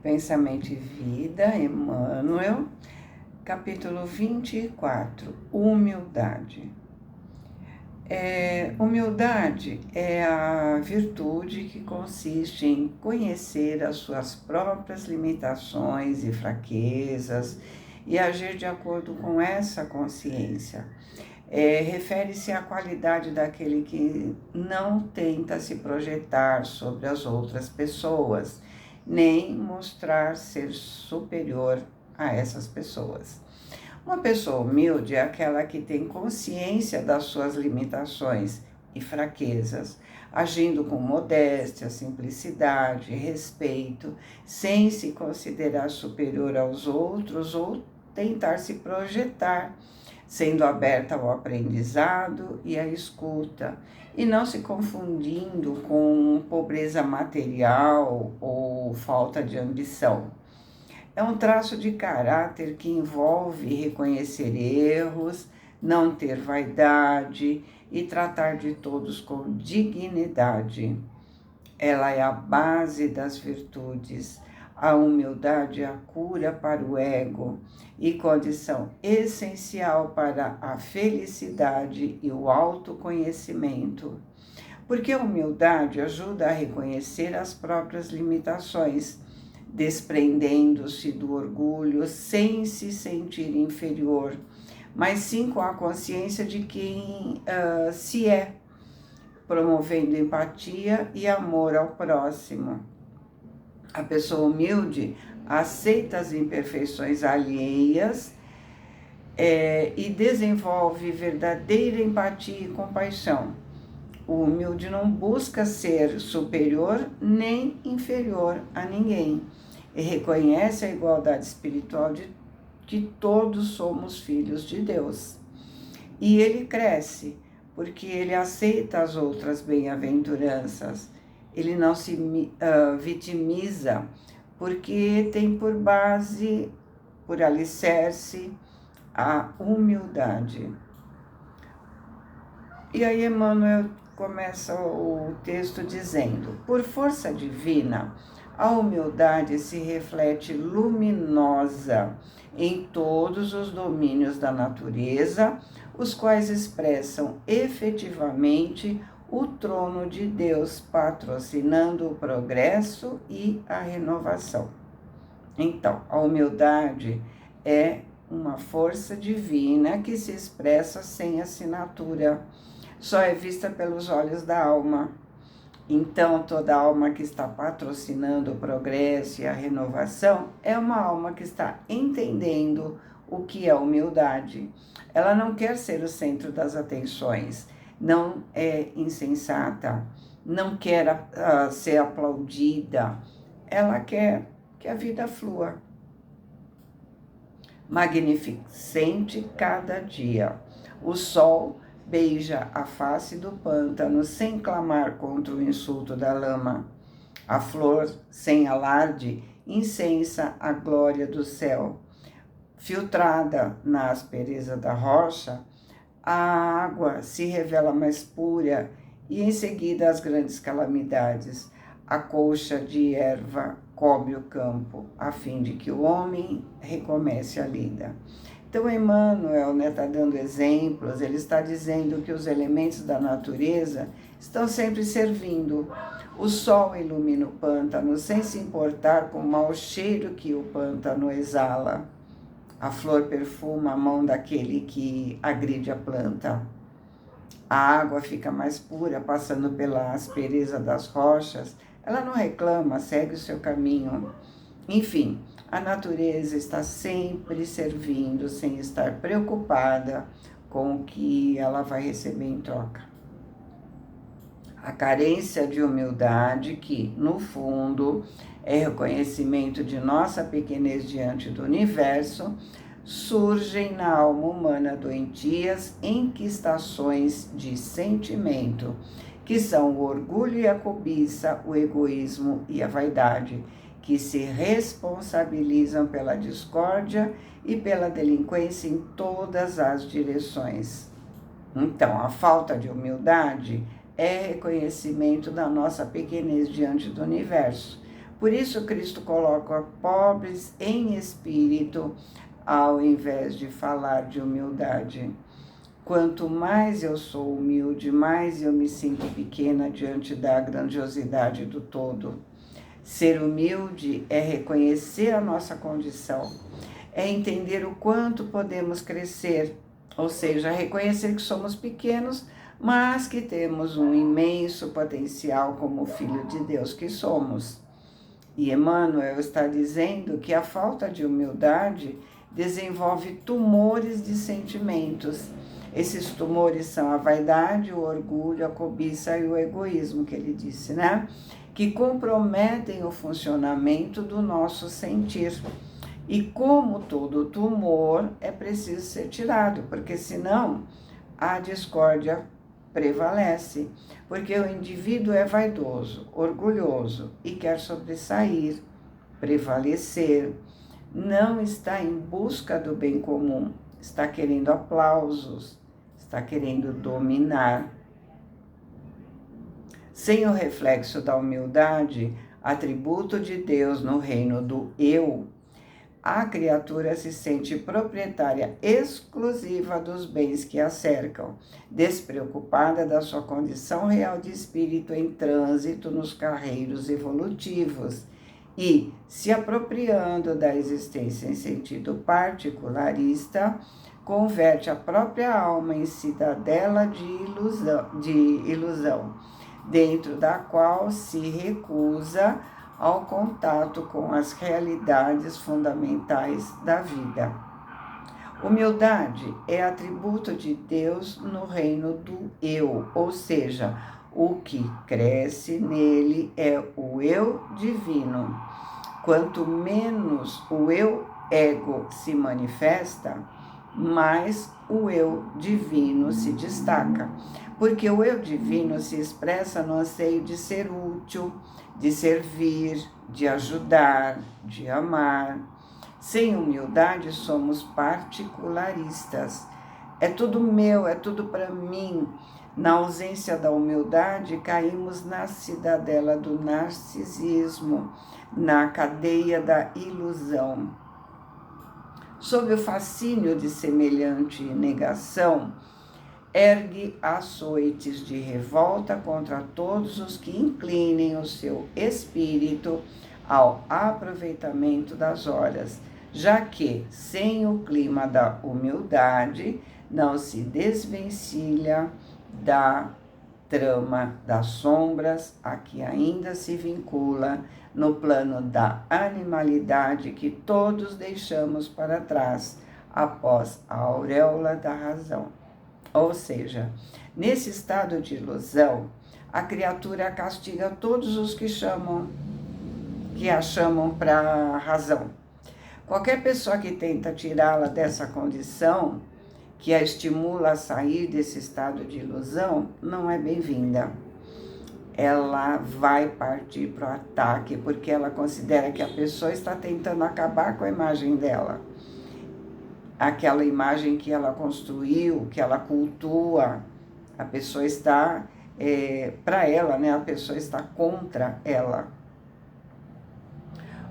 Pensamento e Vida, Emmanuel, capítulo 24, Humildade. Humildade é a virtude que consiste em conhecer as suas próprias limitações e fraquezas e agir de acordo com essa consciência. Refere-se à qualidade daquele que não tenta se projetar sobre as outras pessoas, nem mostrar ser superior a essas pessoas. Uma pessoa humilde é aquela que tem consciência das suas limitações e fraquezas, agindo com modéstia, simplicidade, respeito, sem se considerar superior aos outros ou tentar se projetar, sendo aberta ao aprendizado e à escuta, e não se confundindo com pobreza material ou falta de ambição. É um traço de caráter que envolve reconhecer erros, não ter vaidade e tratar de todos com dignidade. Ela é a base das virtudes. A humildade é a cura para o ego e condição essencial para a felicidade e o autoconhecimento. Porque a humildade ajuda a reconhecer as próprias limitações, desprendendo-se do orgulho sem se sentir inferior, mas sim com a consciência de quem se é, promovendo empatia e amor ao próximo. A pessoa humilde aceita as imperfeições alheias e desenvolve verdadeira empatia e compaixão. O humilde não busca ser superior nem inferior a ninguém e reconhece a igualdade espiritual de que todos somos filhos de Deus. E ele cresce porque ele aceita as outras bem-aventuranças. Ele não se vitimiza porque tem por base, por alicerce, a humildade. E aí Emmanuel começa o texto dizendo: por força divina, a humildade se reflete luminosa em todos os domínios da natureza, os quais expressam efetivamente o trono de Deus, patrocinando o progresso e a renovação. Então, a humildade é uma força divina que se expressa sem assinatura, só é vista pelos olhos da alma. Então, toda alma que está patrocinando o progresso e a renovação é uma alma que está entendendo o que é humildade. Ela não quer ser o centro das atenções, não é insensata, não quer ser aplaudida, ela quer que a vida flua. Magnificente cada dia. O sol beija a face do pântano sem clamar contra o insulto da lama. A flor, sem alarde, incensa a glória do céu. Filtrada na aspereza da rocha, a água se revela mais pura e em seguida as grandes calamidades. A colcha de erva cobre o campo, a fim de que o homem recomece a lida. Então, Emmanuel está dando exemplos, ele está dizendo que os elementos da natureza estão sempre servindo. O sol ilumina o pântano sem se importar com o mau cheiro que o pântano exala. A flor perfuma a mão daquele que agride a planta. A água fica mais pura passando pela aspereza das rochas. Ela não reclama, segue o seu caminho. Enfim, a natureza está sempre servindo, sem estar preocupada com o que ela vai receber em troca. A carência de humildade, que, no fundo, é reconhecimento de nossa pequenez diante do universo, surgem na alma humana doentias enquistações de sentimento, que são o orgulho e a cobiça, o egoísmo e a vaidade, que se responsabilizam pela discórdia e pela delinquência em todas as direções. Então, a falta de humildade é reconhecimento da nossa pequenez diante do universo, Por isso Cristo coloca pobres em espírito, ao invés de falar de humildade. Quanto mais eu sou humilde, mais eu me sinto pequena diante da grandiosidade do todo. Ser humilde é reconhecer a nossa condição, é entender o quanto podemos crescer, ou seja, reconhecer que somos pequenos, mas que temos um imenso potencial como filho de Deus que somos. E Emmanuel está dizendo que a falta de humildade desenvolve tumores de sentimentos. Esses tumores são a vaidade, o orgulho, a cobiça e o egoísmo, que ele disse, né? Que comprometem o funcionamento do nosso sentir. E como todo tumor, é preciso ser tirado, porque senão a discórdia prevalece, porque o indivíduo é vaidoso, orgulhoso e quer sobressair, prevalecer, não está em busca do bem comum, está querendo aplausos, está querendo dominar. Sem o reflexo da humildade, atributo de Deus no reino do eu, a criatura se sente proprietária exclusiva dos bens que a cercam, despreocupada da sua condição real de espírito em trânsito nos carreiros evolutivos e, se apropriando da existência em sentido particularista, converte a própria alma em cidadela de ilusão, dentro da qual se recusa ao contato com as realidades fundamentais da vida. Humildade é atributo de Deus no reino do eu, ou seja, o que cresce nele é o eu divino. Quanto menos o eu ego se manifesta, mais o eu divino se destaca. Porque o eu divino se expressa no anseio de ser útil, de servir, de ajudar, de amar. Sem humildade somos particularistas. É tudo meu, é tudo para mim. Na ausência da humildade, caímos na cidadela do narcisismo, na cadeia da ilusão. Sob o fascínio de semelhante negação, ergue açoites de revolta contra todos os que inclinem o seu espírito ao aproveitamento das horas, já que, sem o clima da humildade, não se desvencilha da trama das sombras a que ainda se vincula no plano da animalidade que todos deixamos para trás após a auréola da razão. Ou seja, nesse estado de ilusão, a criatura castiga todos os que a chamam para a razão. Qualquer pessoa que tenta tirá-la dessa condição, que a estimula a sair desse estado de ilusão, não é bem-vinda. Ela vai partir para o ataque, porque ela considera que a pessoa está tentando acabar com a imagem dela. Aquela imagem que ela construiu, que ela cultua, a pessoa está, para ela, né? A pessoa está contra ela.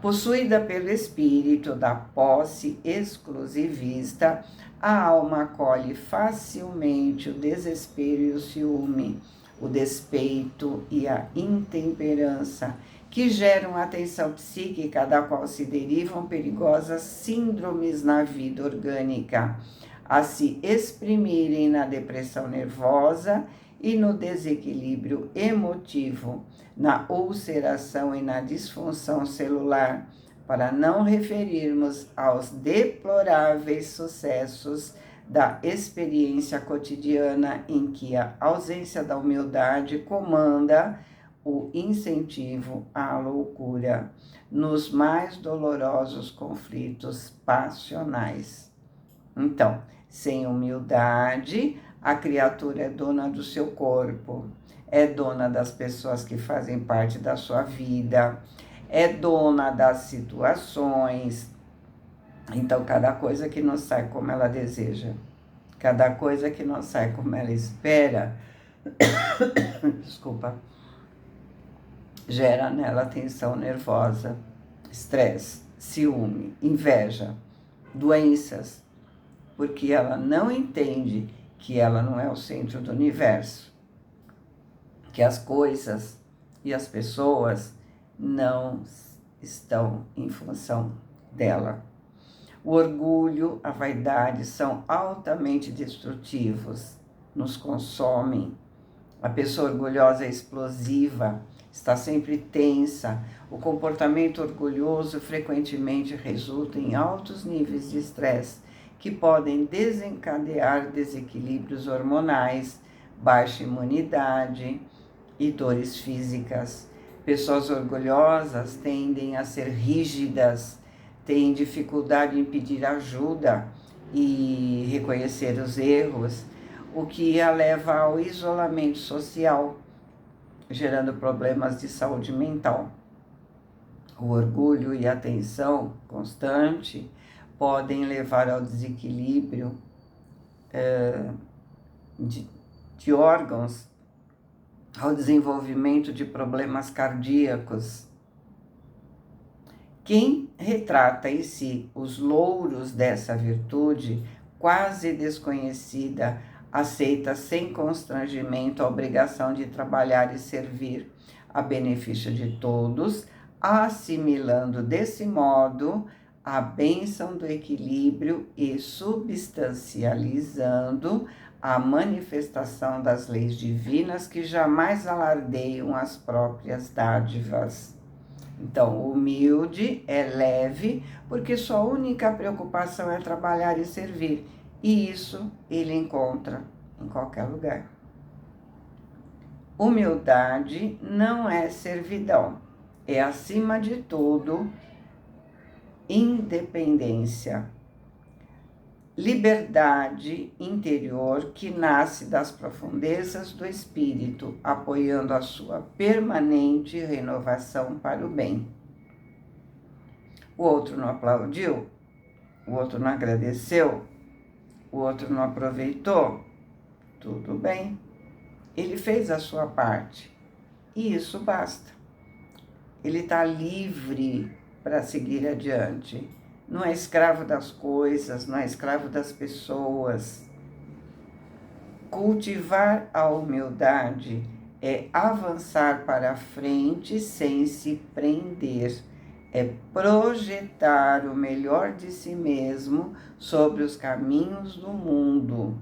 Possuída pelo espírito da posse exclusivista, a alma acolhe facilmente o desespero e o ciúme, o despeito e a intemperança, que geram a tensão psíquica da qual se derivam perigosas síndromes na vida orgânica, a se exprimirem na depressão nervosa e no desequilíbrio emotivo, na ulceração e na disfunção celular, para não referirmos aos deploráveis sucessos da experiência cotidiana em que a ausência da humildade comanda o incentivo à loucura nos mais dolorosos conflitos passionais. Então, sem humildade, a criatura é dona do seu corpo, é dona das pessoas que fazem parte da sua vida, é dona das situações. Então, cada coisa que não sai como ela deseja, cada coisa que não sai como ela espera, desculpa, gera nela tensão nervosa, estresse, ciúme, inveja, doenças, porque ela não entende que ela não é o centro do universo, que as coisas e as pessoas não estão em função dela. O orgulho, a vaidade são altamente destrutivos, nos consomem. A pessoa orgulhosa é explosiva, está sempre tensa. O comportamento orgulhoso frequentemente resulta em altos níveis de estresse, que podem desencadear desequilíbrios hormonais, baixa imunidade e dores físicas. Pessoas orgulhosas tendem a ser rígidas, têm dificuldade em pedir ajuda e reconhecer os erros, o que a leva ao isolamento social, gerando problemas de saúde mental. O orgulho e a tensão constante podem levar ao desequilíbrio de órgãos, ao desenvolvimento de problemas cardíacos. Quem retrata em si os louros dessa virtude, quase desconhecida, aceita sem constrangimento a obrigação de trabalhar e servir a benefício de todos, assimilando desse modo a bênção do equilíbrio e substancializando a manifestação das leis divinas que jamais alardeiam as próprias dádivas. Então, o humilde é leve porque sua única preocupação é trabalhar e servir, e isso ele encontra em qualquer lugar. Humildade não é servidão, é acima de tudo independência. Liberdade interior que nasce das profundezas do espírito, apoiando a sua permanente renovação para o bem. O outro não aplaudiu, o outro não agradeceu, o outro não aproveitou, tudo bem. Ele fez a sua parte e isso basta. Ele está livre para seguir adiante. Não é escravo das coisas, não é escravo das pessoas. Cultivar a humildade é avançar para a frente sem se prender. É projetar o melhor de si mesmo sobre os caminhos do mundo.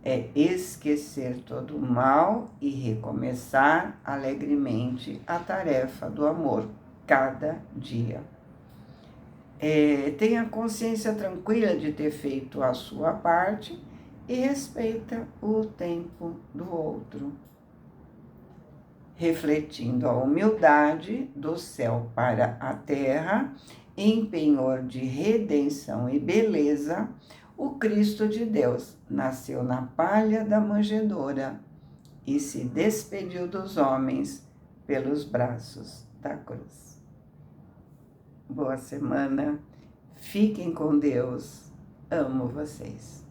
É esquecer todo o mal e recomeçar alegremente a tarefa do amor, cada dia. Tenha consciência tranquila de ter feito a sua parte e respeita o tempo do outro. Refletindo a humildade do céu para a terra, em penhor de redenção e beleza, o Cristo de Deus nasceu na palha da manjedoura e se despediu dos homens pelos braços da cruz. Boa semana, fiquem com Deus, amo vocês.